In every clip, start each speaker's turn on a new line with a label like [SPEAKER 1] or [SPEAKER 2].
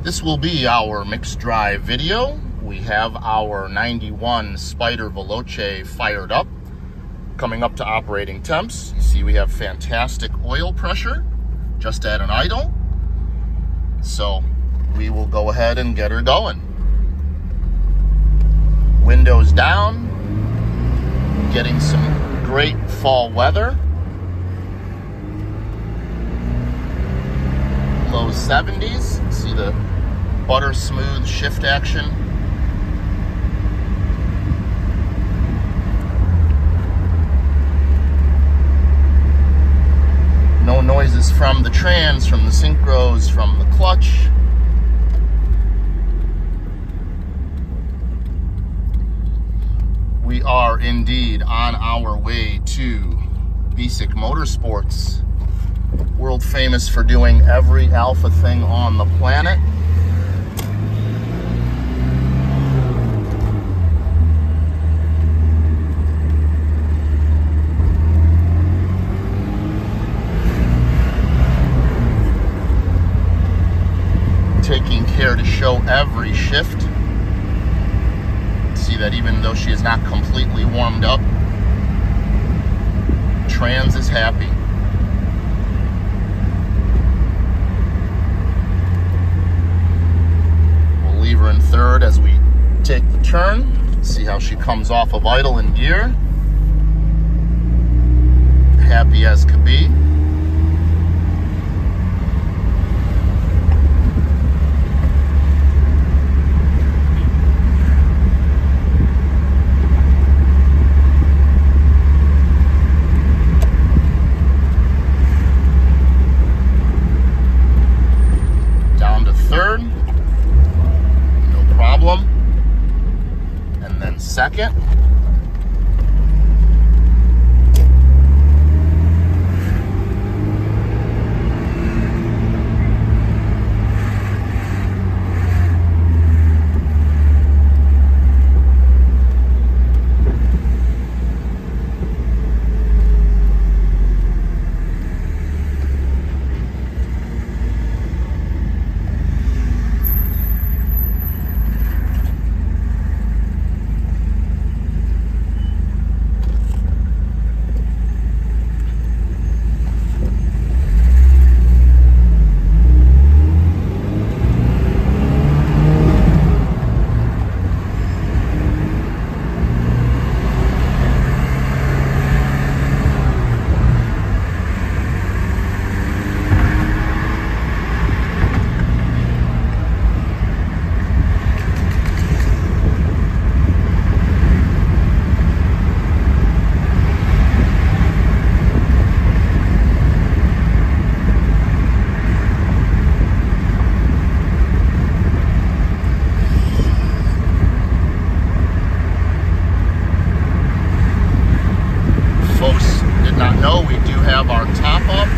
[SPEAKER 1] This will be our mixed drive video. We have our 91 Spider Veloce fired up, coming up to operating temps. You see we have fantastic oil pressure just at an idle. So we will go ahead and get her going. Windows down, getting some great fall weather. Low 70s, see the butter smooth shift action. No noises from the trans, from the synchros, from the clutch. We are indeed on our way to Basic Motorsports, world famous for doing every Alfa thing on the planet. Taking care to show every shift. See that even though she is not completely warmed up, trans is happy. We'll leave her in third as we take the turn. See how she comes off of idle in gear. Happy as could be. Third, no problem. And then second. We do have our top up.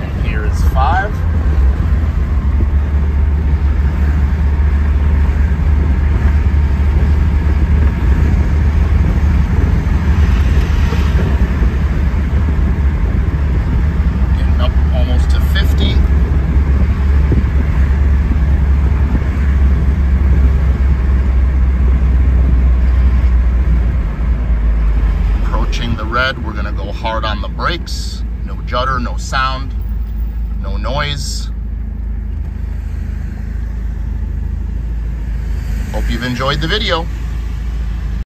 [SPEAKER 1] And here is 5. Getting up almost to 50. The red, we're gonna go hard on the brakes. No judder, no sound, no noise. Hope you've enjoyed the video.